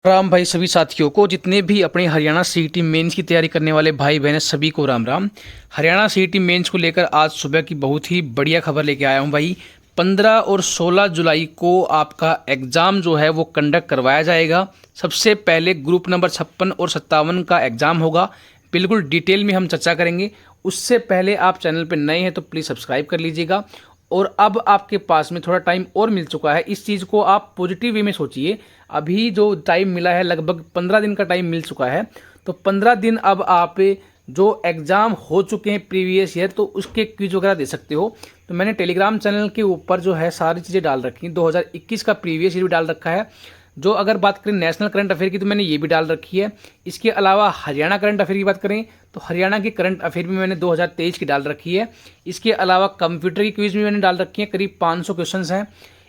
राम भाई सभी साथियों को, जितने भी अपने हरियाणा सीईटी मेंस की तैयारी करने वाले भाई बहन सभी को राम राम। हरियाणा सीईटी मेंस को लेकर आज सुबह की बहुत ही बढ़िया खबर लेके आया हूं भाई। 15 और 16 जुलाई को आपका एग्ज़ाम जो है वो कंडक्ट करवाया जाएगा। सबसे पहले ग्रुप नंबर 56 और 57 का एग्ज़ाम होगा। बिल्कुल डिटेल में हम चर्चा करेंगे। उससे पहले आप चैनल पर नए हैं तो प्लीज़ सब्सक्राइब कर लीजिएगा। और अब आपके पास में थोड़ा टाइम और मिल चुका है। इस चीज़ को आप पॉजिटिव वे में सोचिए। अभी जो टाइम मिला है लगभग 15 दिन का टाइम मिल चुका है। तो 15 दिन अब आप जो एग्ज़ाम हो चुके हैं प्रीवियस ईयर तो उसके क्विज वगैरह दे सकते हो। तो मैंने टेलीग्राम चैनल के ऊपर जो है सारी चीज़ें डाल रखी हैं। 2021 का प्रीवियस ईयर भी डाल रखा है। जो अगर बात करें नेशनल करंट अफेयर की तो मैंने ये भी डाल रखी है। इसके अलावा हरियाणा करंट अफेयर की बात करें तो हरियाणा की करंट अफेयर भी मैंने 2023 की डाल रखी है। इसके अलावा कंप्यूटर की क्विज भी मैंने डाल रखी है, करीब 500 क्वेश्चंस हैं।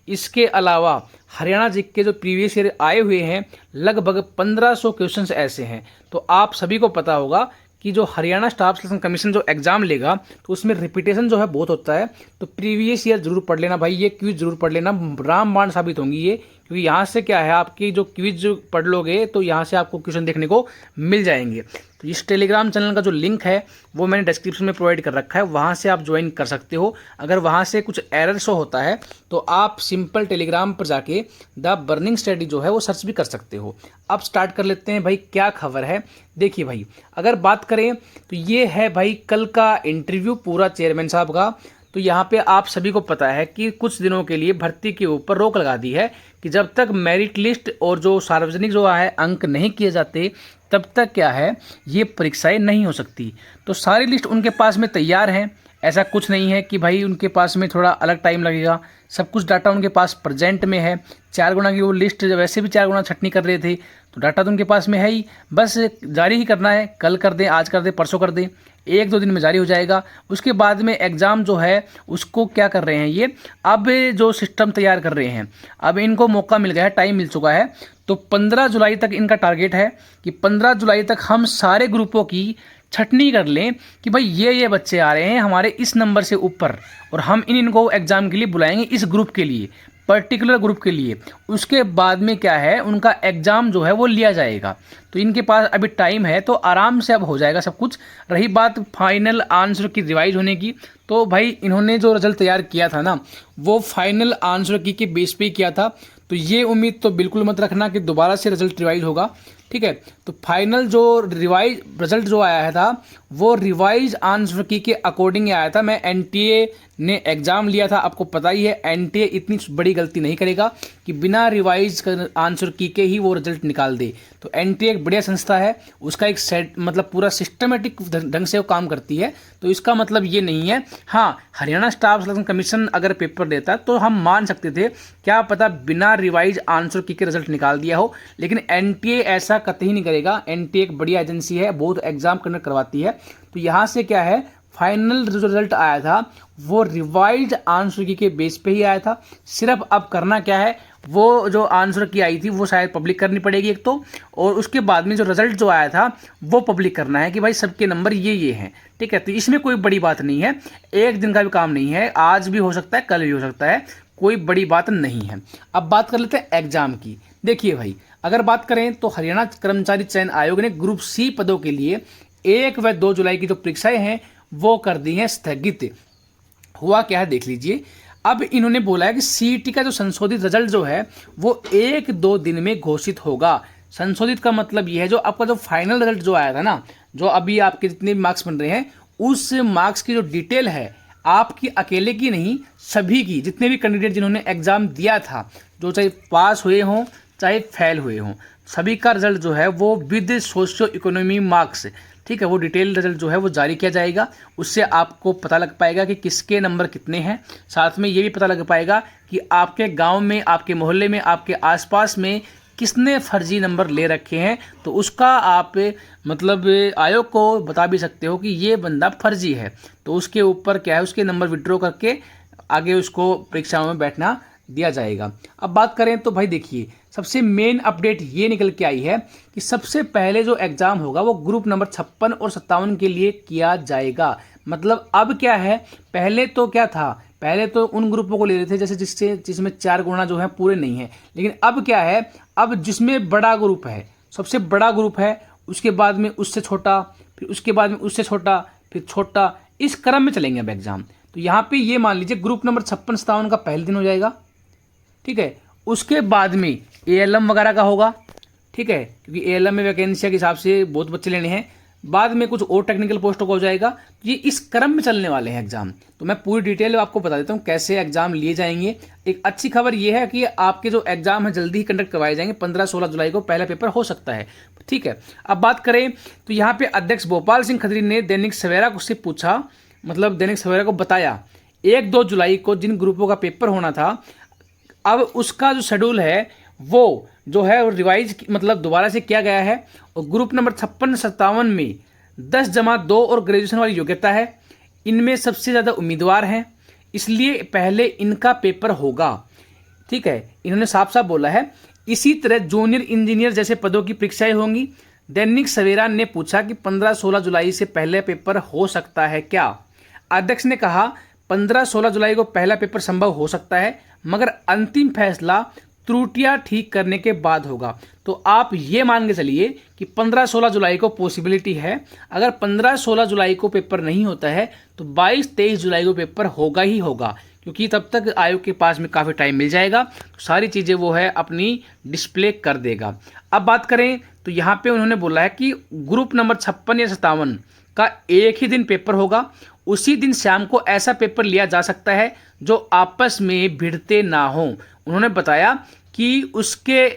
इसके अलावा हरियाणा जीके के जो प्रीवियस ईयर आए हुए हैं लगभग 1500 क्वेश्चंस ऐसे हैं। तो आप सभी को पता होगा कि जो हरियाणा स्टाफ सिलेक्शन कमीशन जो एग्जाम लेगा तो उसमें रिपीटेशन जो है बहुत होता है। तो प्रीवियस ईयर जरूर पढ़ लेना भाई, ये क्विज जरूर पढ़ लेना, रामबाण साबित होंगी ये। क्योंकि यहाँ से क्या है, आपकी जो क्विज पढ़ लोगे तो यहाँ से आपको क्वेश्चन देखने को मिल जाएंगे। तो इस टेलीग्राम चैनल का जो लिंक है वो मैंने डिस्क्रिप्शन में प्रोवाइड कर रखा है, वहाँ से आप ज्वाइन कर सकते हो। अगर वहाँ से कुछ एरर शो होता है तो आप सिंपल टेलीग्राम पर जाके द बर्निंग स्टडी जो है वो सर्च भी कर सकते हो। अब स्टार्ट कर लेते हैं भाई, क्या खबर है। देखिए भाई, अगर बात करें तो ये है भाई कल का इंटरव्यू पूरा चेयरमैन साहब का। तो यहाँ पे आप सभी को पता है कि कुछ दिनों के लिए भर्ती के ऊपर रोक लगा दी है कि जब तक मेरिट लिस्ट और जो सार्वजनिक जो है अंक नहीं किए जाते तब तक क्या है ये परीक्षाएं नहीं हो सकती। तो सारी लिस्ट उनके पास में तैयार हैं। ऐसा कुछ नहीं है कि भाई उनके पास में थोड़ा अलग टाइम लगेगा। सब कुछ डाटा उनके पास प्रेजेंट में है। 4 गुना की वो लिस्ट वैसे भी 4 गुना छटनी कर रहे थे तो डाटा तो उनके पास में है ही, बस जारी ही करना है। कल कर दें, आज कर दें, परसों कर दें, 1-2 दिन में जारी हो जाएगा। उसके बाद में एग्ज़ाम जो है उसको क्या कर रहे हैं ये, अब जो सिस्टम तैयार कर रहे हैं, अब इनको मौका मिल गया है, टाइम मिल चुका है। तो 15 जुलाई तक इनका टारगेट है कि 15 जुलाई तक हम सारे ग्रुपों की छटनी कर लें कि भाई ये बच्चे आ रहे हैं हमारे इस नंबर से ऊपर और हम इनको एग्ज़ाम के लिए बुलाएंगे, इस ग्रुप के लिए, पर्टिकुलर ग्रुप के लिए। उसके बाद में क्या है उनका एग्ज़ाम जो है वो लिया जाएगा। तो इनके पास अभी टाइम है तो आराम से अब हो जाएगा सब कुछ। रही बात फाइनल आंसर की रिवाइज होने की, तो भाई इन्होंने जो रिजल्ट तैयार किया था ना वो फाइनल आंसर की के बेस पे किया था। तो ये उम्मीद तो बिल्कुल मत रखना कि दोबारा से रिजल्ट रिवाइज होगा, ठीक है। तो फाइनल जो रिवाइज रिजल्ट जो आया था वो रिवाइज आंसर की के अकॉर्डिंग आया था। मैं एनटीए ने एग्ज़ाम लिया था, आपको पता ही है एनटीए इतनी बड़ी गलती नहीं करेगा कि बिना रिवाइज आंसर की के ही वो रिजल्ट निकाल दे। तो एनटीए एक बढ़िया संस्था है, उसका एक सेट मतलब पूरा सिस्टमेटिक ढंग से वो काम करती है। तो इसका मतलब ये नहीं है, हाँ हरियाणा स्टाफ सिलेक्शन कमीशन अगर पेपर देता तो हम मान सकते थे क्या पता बिना रिवाइज आंसर की के रिजल्ट निकाल दिया हो, लेकिन एनटीए ऐसा कतई नहीं करेगा। एनटीए एक बढ़िया एजेंसी है, बहुत एग्जाम कंडक्ट करवाती है। तो यहाँ से क्या है, फाइनल जो रिजल्ट आया था वो रिवाइज आंसर की के बेस पे ही आया था। सिर्फ अब करना क्या है, वो जो आंसर की आई थी वो शायद पब्लिक करनी पड़ेगी एक तो, और उसके बाद में जो रिजल्ट जो आया था वो पब्लिक करना है कि भाई सबके नंबर ये हैं, ठीक है। तो इसमें कोई बड़ी बात नहीं है, एक दिन का भी काम नहीं है, आज भी हो सकता है कल भी हो सकता है, कोई बड़ी बात नहीं है। अब बात कर लेते हैं एग्जाम की। देखिए भाई, अगर बात करें तो हरियाणा कर्मचारी चयन आयोग ने ग्रुप सी पदों के लिए 1 व 2 जुलाई की जो परीक्षाएं हैं वो कर दी हैं स्थगित। हुआ क्या है देख लीजिए। अब इन्होंने बोला है कि सीईटी का जो संशोधित रिजल्ट जो है वो 1-2 दिन में घोषित होगा। संशोधित का मतलब ये है जो आपका जो फाइनल रिजल्ट जो आया था ना, जो अभी आपके जितने भी मार्क्स बन रहे हैं उस मार्क्स की जो डिटेल है आपकी अकेले की नहीं, सभी की, जितने भी कैंडिडेट जिन्होंने एग्जाम दिया था, जो चाहे पास हुए हों चाहे फेल हुए हों, सभी का रिजल्ट जो है वो विद सोशियो इकोनॉमी मार्क्स, ठीक है, वो डिटेल रिजल्ट जो है वो जारी किया जाएगा। उससे आपको पता लग पाएगा कि किसके नंबर कितने हैं। साथ में ये भी पता लग पाएगा कि आपके गांव में, आपके मोहल्ले में, आपके आसपास में किसने फर्जी नंबर ले रखे हैं। तो उसका आप मतलब आयोग को बता भी सकते हो कि ये बंदा फर्जी है। तो उसके ऊपर क्या है, उसके नंबर विड्रॉ करके आगे उसको परीक्षाओं में बैठना दिया जाएगा। अब बात करें तो भाई देखिए, सबसे मेन अपडेट ये निकल के आई है कि सबसे पहले जो एग्जाम होगा वो ग्रुप नंबर 56 और 57 के लिए किया जाएगा। मतलब अब क्या है, पहले तो क्या था, पहले तो उन ग्रुपों को ले रहे थे जैसे जिसमें 4 गुना जो है पूरे नहीं है, लेकिन अब क्या है, अब जिसमें बड़ा ग्रुप है, सबसे बड़ा ग्रुप है, उसके बाद में उससे छोटा, फिर उसके बाद में उससे छोटा, फिर छोटा, इस क्रम में चलेंगे अब एग्जाम। तो यहाँ पे ये मान लीजिए ग्रुप नंबर 56-57 का पहले दिन हो जाएगा, ठीक है। उसके बाद में एएलएम वगैरह का होगा, ठीक है, क्योंकि एएलएम में वैकेंसी के हिसाब से बहुत बच्चे लेने हैं। बाद में कुछ और टेक्निकल पोस्टों का हो जाएगा। ये इस क्रम में चलने वाले हैं एग्जाम। तो मैं पूरी डिटेल आपको बता देता हूँ कैसे एग्जाम लिए जाएंगे। एक अच्छी खबर ये है कि आपके जो एग्जाम है जल्दी ही कंडक्ट करवाए जाएंगे, 15-16 जुलाई को पहला पेपर हो सकता है, ठीक है। अब बात करें तो यहाँ पे अध्यक्ष भोपाल सिंह खत्री ने दैनिक सवेरा से पूछा, मतलब दैनिक सवेरा को बताया 1-2 जुलाई को जिन ग्रुपों का पेपर होना था, अब उसका जो शेड्यूल है वो जो है वो रिवाइज मतलब दोबारा से किया गया है। और ग्रुप नंबर 56-57 में 10+2 और ग्रेजुएशन वाली योग्यता है। इनमें सबसे ज़्यादा उम्मीदवार हैं, इसलिए पहले इनका पेपर होगा, ठीक है। इन्होंने साफ साफ बोला है। इसी तरह जूनियर इंजीनियर जैसे पदों की परीक्षाएं होंगी। दैनिक सवेरा ने पूछा कि 15-16 जुलाई से पहले पेपर हो सकता है क्या। अध्यक्ष ने कहा 15-16 जुलाई को पहला पेपर संभव हो सकता है, मगर अंतिम फैसला त्रुटियां ठीक करने के बाद होगा। तो आप ये मान के चलिए कि 15-16 जुलाई को पॉसिबिलिटी है। अगर 15-16 जुलाई को पेपर नहीं होता है तो 22-23 जुलाई को पेपर होगा ही होगा, क्योंकि तब तक आयोग के पास में काफ़ी टाइम मिल जाएगा, तो सारी चीज़ें वो है अपनी डिस्प्ले कर देगा। अब बात करें तो यहाँ पे उन्होंने बोला है कि ग्रुप नंबर 56 या 57 का एक ही दिन पेपर होगा। उसी दिन शाम को ऐसा पेपर लिया जा सकता है जो आपस में भिड़ते ना हो। उन्होंने बताया कि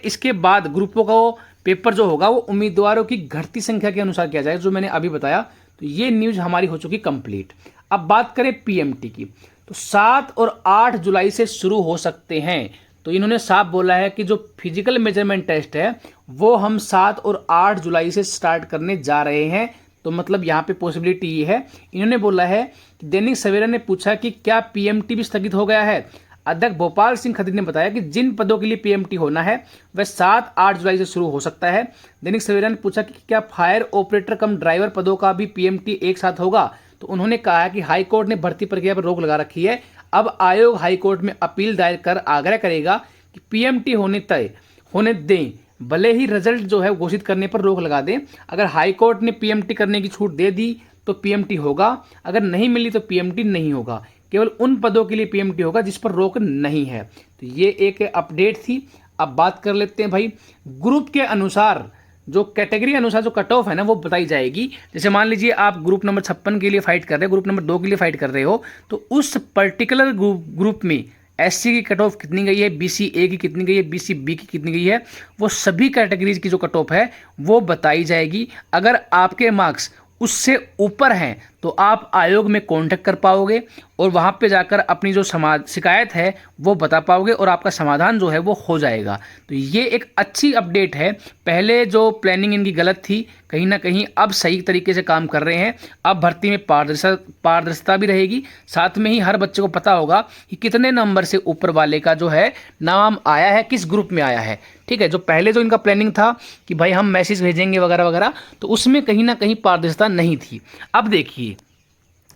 इसके बाद ग्रुपों का पेपर जो होगा वो उम्मीदवारों की घटती संख्या के अनुसार किया जाएगा, जो मैंने अभी बताया। तो ये न्यूज़ हमारी हो चुकी कंप्लीट। अब बात करें पीएमटी की, तो 7 और 8 जुलाई से शुरू हो सकते हैं। तो इन्होंने साफ बोला है कि जो फिजिकल मेजरमेंट टेस्ट है वो हम 7 और 8 जुलाई से स्टार्ट करने जा रहे हैं। तो मतलब यहाँ पे पॉसिबिलिटी ये है। इन्होंने बोला है कि दैनिक सवेरा ने पूछा कि क्या पीएमटी भी स्थगित हो गया है। अध्यक्ष भोपाल सिंह खत्री ने बताया कि जिन पदों के लिए पीएमटी होना है वह 7-8 जुलाई से शुरू हो सकता है। दैनिक सवेरा ने पूछा कि क्या फायर ऑपरेटर कम ड्राइवर पदों का भी पीएमटी एक साथ होगा। तो उन्होंने कहा कि हाईकोर्ट ने भर्ती प्रक्रिया पर रोक लगा रखी है। अब आयोग हाईकोर्ट में अपील दायर कर आग्रह करेगा कि पीएमटी होने दें, भले ही रिजल्ट जो है घोषित करने पर रोक लगा दें। अगर हाईकोर्ट ने पीएमटी करने की छूट दे दी तो पीएमटी होगा, अगर नहीं मिली तो पीएमटी नहीं होगा। केवल उन पदों के लिए पीएमटी होगा जिस पर रोक नहीं है। तो ये एक अपडेट थी। अब बात कर लेते हैं भाई ग्रुप के अनुसार, जो कैटेगरी अनुसार जो कट ऑफ है ना वो बताई जाएगी। जैसे मान लीजिए आप ग्रुप नंबर 56 के लिए फाइट कर रहे हो, ग्रुप नंबर 2 के लिए फाइट कर रहे हो, तो उस पर्टिकुलर ग्रुप में एससी की कट ऑफ कितनी गई है, बीसी ए की कितनी गई है, बीसी बी की कितनी गई है, वो सभी कैटेगरीज की जो कट ऑफ है वो बताई जाएगी। अगर आपके मार्क्स उससे ऊपर हैं तो आप आयोग में कांटेक्ट कर पाओगे और वहाँ पे जाकर अपनी जो शिकायत है वो बता पाओगे और आपका समाधान जो है वो हो जाएगा। तो ये एक अच्छी अपडेट है। पहले जो प्लानिंग इनकी गलत थी, कहीं ना कहीं अब सही तरीके से काम कर रहे हैं। अब भर्ती में पारदर्शिता भी रहेगी, साथ में ही हर बच्चे को पता होगा कि कितने नंबर से ऊपर वाले का जो है नाम आया है, किस ग्रुप में आया है, ठीक है। जो पहले जो इनका प्लानिंग था कि भाई हम मैसेज भेजेंगे वगैरह वगैरह, तो उसमें कहीं ना कहीं पारदर्शिता नहीं थी। अब देखिए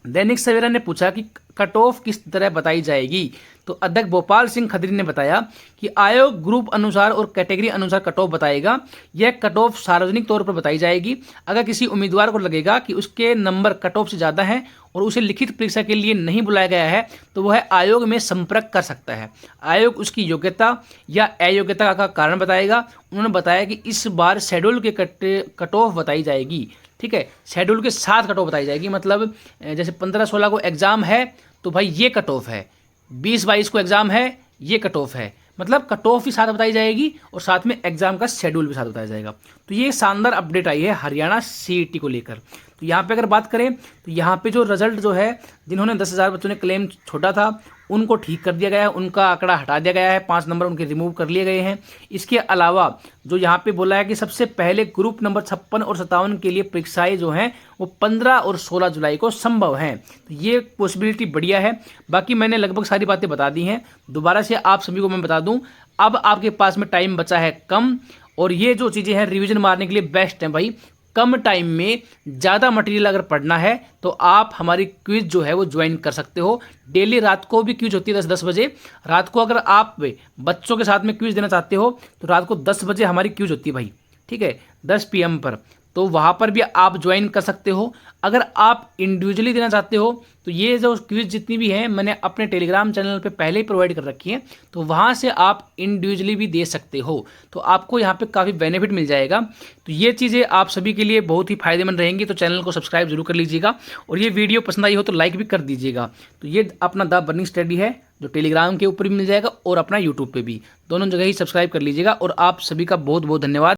दैनिक सवेरा ने पूछा कि कट ऑफ किस तरह बताई जाएगी। तो अध्यक्ष भोपाल सिंह खत्री ने बताया कि आयोग ग्रुप अनुसार और कैटेगरी अनुसार कट ऑफ बताएगा। यह कट ऑफ सार्वजनिक तौर पर बताई जाएगी। अगर किसी उम्मीदवार को लगेगा कि उसके नंबर कट ऑफ से ज़्यादा हैं और उसे लिखित परीक्षा के लिए नहीं बुलाया गया है तो वह आयोग में संपर्क कर सकता है। आयोग उसकी योग्यता या अयोग्यता का कारण बताएगा। उन्होंने बताया कि इस बार शेड्यूल के कट ऑफ बताई जाएगी, ठीक है। शेड्यूल के साथ कट ऑफ बताई जाएगी। मतलब जैसे 15-16 को एग्जाम है तो भाई ये कट ऑफ है, 20-22 को एग्जाम है ये कट ऑफ है। मतलब कट ऑफ भी साथ बताई जाएगी और साथ में एग्जाम का शेड्यूल भी साथ बताया जाएगा। तो ये शानदार अपडेट आई है हरियाणा सीईटी को लेकर। तो यहाँ पे अगर बात करें तो यहाँ पे जो रिजल्ट जो है, जिन्होंने 10,000 बच्चों ने क्लेम छोड़ा था उनको ठीक कर दिया गया है, उनका आंकड़ा हटा दिया गया है, 5 नंबर उनके रिमूव कर लिए गए हैं। इसके अलावा जो यहाँ पे बोला है कि सबसे पहले ग्रुप नंबर 56 और 57 के लिए परीक्षाएं जो हैं वो 15 और 16 जुलाई को संभव हैं। तो ये पॉसिबिलिटी बढ़िया है। बाकी मैंने लगभग सारी बातें बता दी हैं। दोबारा से आप सभी को मैं बता दूं, अब आपके पास में टाइम बचा है कम और ये जो चीज़ें हैं रिवीजन मारने के लिए बेस्ट हैं भाई। कम टाइम में ज़्यादा मटेरियल अगर पढ़ना है तो आप हमारी क्विज जो है वो ज्वाइन कर सकते हो। डेली रात को भी क्विज होती है 10 बजे। रात को अगर आप बच्चों के साथ में क्विज देना चाहते हो तो रात को 10 बजे हमारी क्विज होती है भाई, ठीक है, 10 PM पर। तो वहाँ पर भी आप ज्वाइन कर सकते हो। अगर आप इंडिविजुअली देना चाहते हो तो ये जो क्विज जितनी भी हैं मैंने अपने टेलीग्राम चैनल पे पहले ही प्रोवाइड कर रखी हैं, तो वहाँ से आप इंडिविजुअली भी दे सकते हो। तो आपको यहाँ पे काफ़ी बेनिफिट मिल जाएगा। तो ये चीज़ें आप सभी के लिए बहुत ही फायदेमंद रहेंगी। तो चैनल को सब्सक्राइब जरूर कर लीजिएगा और ये वीडियो पसंद आई हो तो लाइक भी कर दीजिएगा। तो ये अपना द बर्निंग स्टडी है जो टेलीग्राम के ऊपर भी मिल जाएगा और अपना यूट्यूब पे भी, दोनों जगह ही सब्सक्राइब कर लीजिएगा। और आप सभी का बहुत बहुत धन्यवाद।